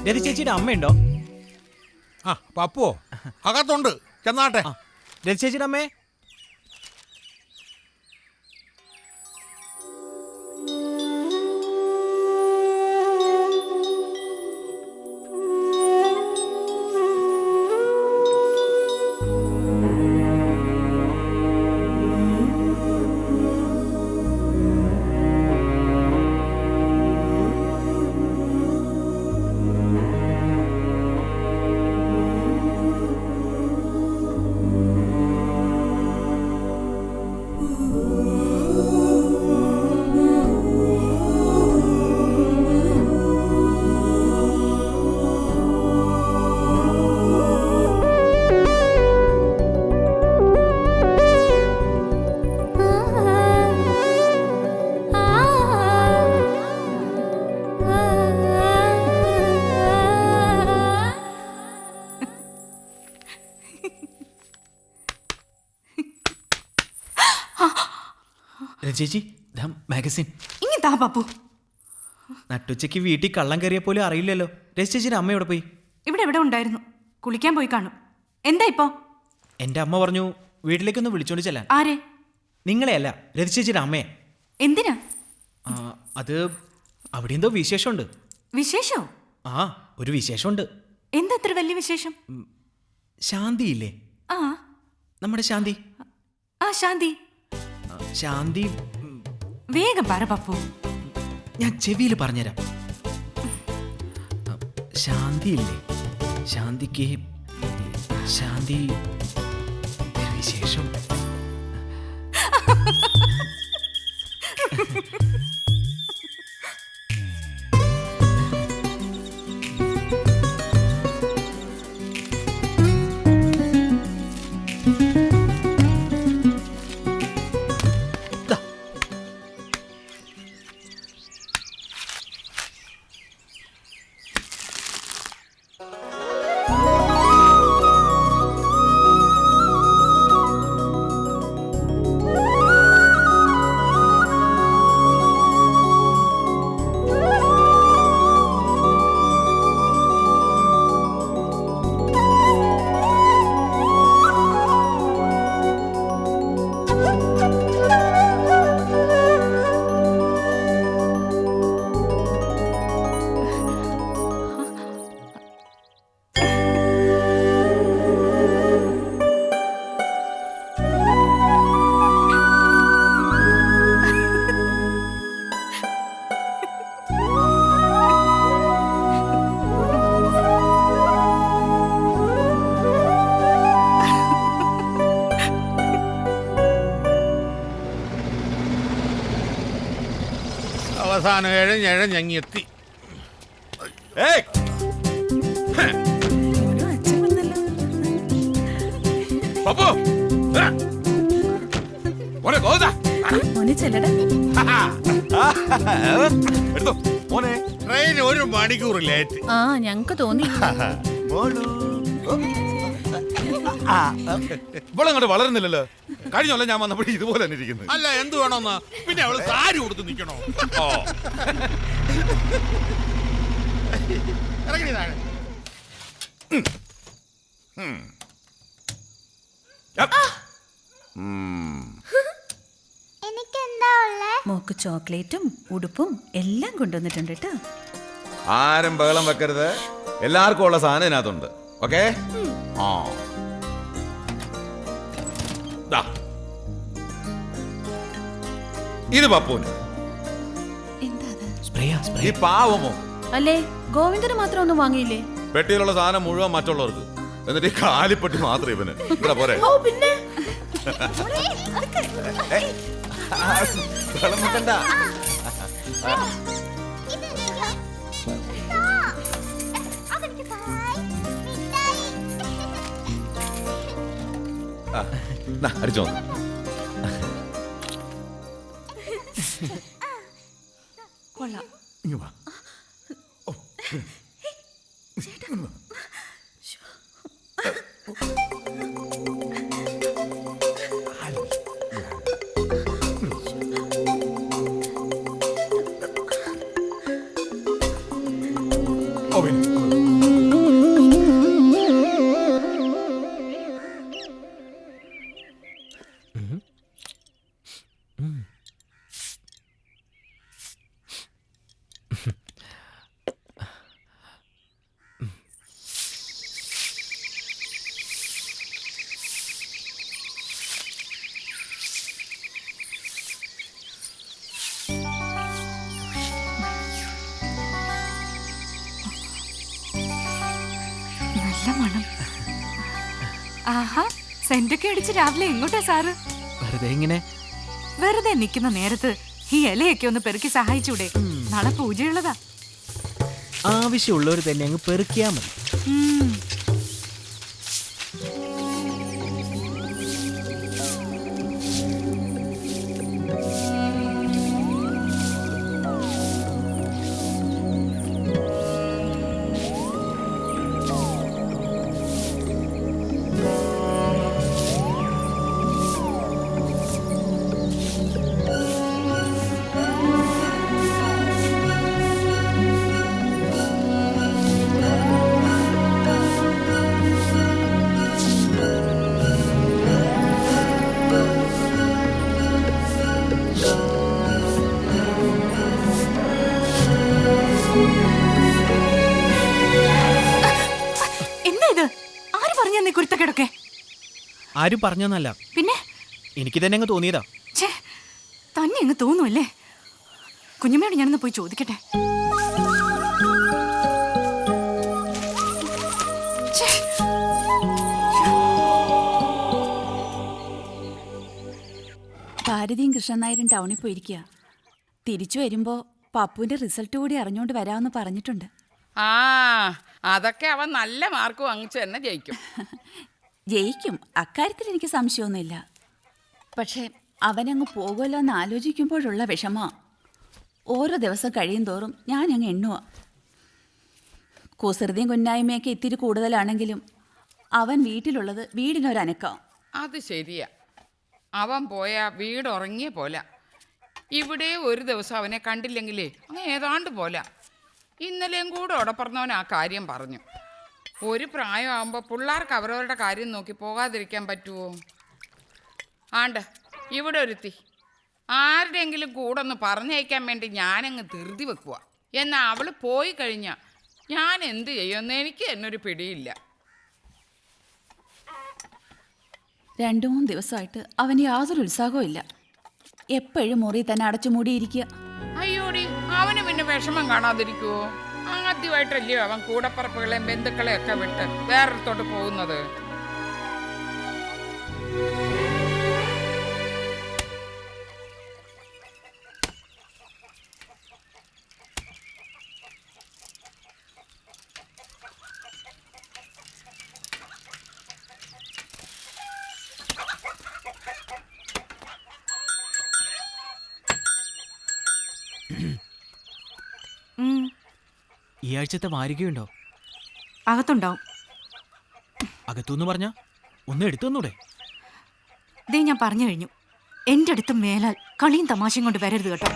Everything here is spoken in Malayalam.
രതി ചേച്ചിയുടെ അമ്മയുണ്ടോ? ആ പപ്പുവോ? അകത്തുണ്ട്, ചെന്നാട്ടെ. രതി ചേച്ചിയുടെ അമ്മേ. ചേച്ചി മാഗസിൻ ഇനി താ പപ്പു. നട്ടുച്ചയ്ക്ക് വീട്ടിൽ കള്ളം കയറിയ പോലും അറിയില്ലല്ലോ. രതി ചേച്ചിയുടെ അമ്മ എവിടെ പോയി? ഇവിടെ ഉണ്ടായിരുന്നു, കുളിക്കാൻ പോയി കാണും. എന്താ ഇപ്പോ? എന്റെ അമ്മ പറഞ്ഞു വീട്ടിലേക്കൊന്ന് വിളിച്ചോണ്ട് ചെല്ലാൻ. ആരെ? നിങ്ങളെയല്ല, രതി ചേച്ചിയുടെ അമ്മയെ. എന്തിനാ? അത് അവിടെ എന്തോ വിശേഷമുണ്ട്. വിശേഷോ? ആ, ഒരു വിശേഷമുണ്ട്. എന്താ അത്ര വലിയ വിശേഷം? ശാന്തിയില്ലേ, ആ നമ്മുടെ ശാന്തി. ആ ശാന്തി. ശാന്തി. വേഗം പറ പപ്പു. ഞാൻ ചെവിയിൽ പറഞ്ഞുതരാം. ശാന്തി ഇല്ലേ, ശാന്തിക്ക് ശാന്തി ഒരു വിശേഷം. അവസാനം എഴഞ്ഞെത്തി. ട്രെയിൻ 1 മണിക്കൂർ ലേറ്റ്. ആ ഞങ്ങക്ക് തോന്നി. ഇവളങ്ങോട്ട് വളരുന്നില്ലല്ലോ. കഴിഞ്ഞല്ല ഞാൻ വന്നപ്പോൾ ഇതുപോലെ തന്നെ ഇരിക്കുന്നത്. അല്ല, എന്ത് വേണമെന്ന്? പിന്നെ അവള് സാരി കൊടുത്ത് നിൽക്കണോ? ഇറങ്ങി താഴെ. മോക്ക് ചോക്ലേറ്റും ഉടുപ്പും എല്ലാം കൊണ്ടുവന്നിട്ടുണ്ട് കേട്ടോ. ആരും ബഹളം വെക്കരുത്. എല്ലാവർക്കും ഉള്ള സാധനം ഇതിനകത്തുണ്ട്. ഓക്കെ? ആ, ഇത് പപ്പൂന്. ഈ പാവമോ അല്ലേ, ഗോവിന്ദന് മാത്രം ഒന്നും വാങ്ങിയില്ലേ? പെട്ടിയിലുള്ള സാധനം മുഴുവൻ മറ്റുള്ളവർക്ക്, എന്നിട്ട് ഈ കാലിപ്പെട്ടി മാത്രം ഇവന്. ഇവിടെ പോരെ? പിന്നെ അടിച്ചോ. കൊള്ളാം. Oh, ആഹാ, സെന്റൊക്കെ അടിച്ച് രാവിലെ എങ്ങോട്ടാ സാറ്? വെറുതെ ഇങ്ങനെ. വെറുതെ നിൽക്കുന്ന നേരത്ത് ഈ ഇലയൊക്കെ ഒന്ന് പെറുക്കി സഹായിച്ചൂടെ? നാളെ പൂജയുള്ളതാ. ആവശ്യമുള്ളവർ തന്നെ അങ്ങ് പെറുക്കിയാ മതി. ഉം. എന്താ ഇത്? ആര് പറഞ്ഞ നീ കുരുത്തക്കേടൊക്കെ? ആരും പറഞ്ഞൊന്നല്ല, പിന്നെ എനിക്ക് തന്നെ അങ്ങ് തോന്നിയതാ. ഛേ, തന്നെ അങ്ങ് തോന്നുമല്ലേ? കുഞ്ഞമ്മയോട് ഞാനൊന്ന് പോയി ചോദിക്കട്ടെ. ഛേ. ഭാരതിയും കൃഷ്ണൻ നായരും ടൗണിൽ പോയിരിക്കുക. തിരിച്ചു വരുമ്പോൾ പപ്പുവിൻ്റെ റിസൾട്ട് കൂടി അറിഞ്ഞുകൊണ്ട് വരാമെന്ന് പറഞ്ഞിട്ടുണ്ട്. ആ അതൊക്കെ അവൻ നല്ല മാർക്ക് വാങ്ങിച്ചു തന്നെ ജയിക്കും. ജയിക്കും, അക്കാര്യത്തിൽ എനിക്ക് സംശയമൊന്നുമില്ല. പക്ഷേ അവനങ്ങ് പോകുമല്ലോ എന്ന് ആലോചിക്കുമ്പോഴുള്ള വിഷമോ. ഓരോ ദിവസം കഴിയും തോറും ഞാനങ്ങ് എണ്ണുക. കുസൃതിയും കുന്നായ്മയൊക്കെ ഇത്തിരി കൂടുതലാണെങ്കിലും അവൻ വീട്ടിലുള്ളത് വീടിനൊരനക്കം. അത് ശരിയാ, അവൻ പോയാ വീട് ഉറങ്ങിയ പോലെ. ഇവിടെ ഒരു ദിവസം അവനെ കണ്ടില്ലെങ്കിലേ അങ്ങ് ഏതാണ്ട് പോലെ. ഇന്നലെയും കൂടെ ഉടപ്പറന്നവൻ ആ കാര്യം പറഞ്ഞു. ഒരു പ്രായമാകുമ്പോൾ പിള്ളേർക്ക് അവരവരുടെ കാര്യം നോക്കി പോകാതിരിക്കാൻ പറ്റുമോ? ആണ്ട് ഇവിടെ ഒരുത്തി ആരുടെയെങ്കിലും കൂടെ ഒന്ന് പറഞ്ഞയക്കാൻ വേണ്ടി ഞാനങ്ങ് ധൃതി വെക്കുക. എന്നാൽ അവൾ പോയി കഴിഞ്ഞാൽ ഞാൻ എന്ത് ചെയ്യുമെന്ന് എനിക്ക് എന്നൊരു പിടിയില്ല. 2-3 ദിവസമായിട്ട് അവന് യാതൊരു ഉത്സാഹവും ഇല്ല. എപ്പോഴും മുറി തന്നെ അടച്ചുമൂടിയിരിക്കുക. അയ്യോടി, അവന് പിന്നെ വിഷമം കാണാതിരിക്കുവോ? ആദ്യമായിട്ടല്ലയോ അവൻ കൂടപ്പറപ്പുകളെയും ബന്ധുക്കളെയും ഒക്കെ വിട്ട് വേറൊരിടത്തോട്ട് പോകുന്നത്. ഈ ആഴ്ചത്തെ വാരികയുണ്ടോ? അകത്തുണ്ടാവും. അകത്തുനിന്ന് പറഞ്ഞ ഒന്ന് എടുത്തു തന്നൂടെ? ദേ ഞാൻ പറഞ്ഞു കഴിഞ്ഞു, എൻ്റെ അടുത്ത് മേലാൽ കളിയും തമാശയും കൊണ്ട് വരരുത് കേട്ടോ.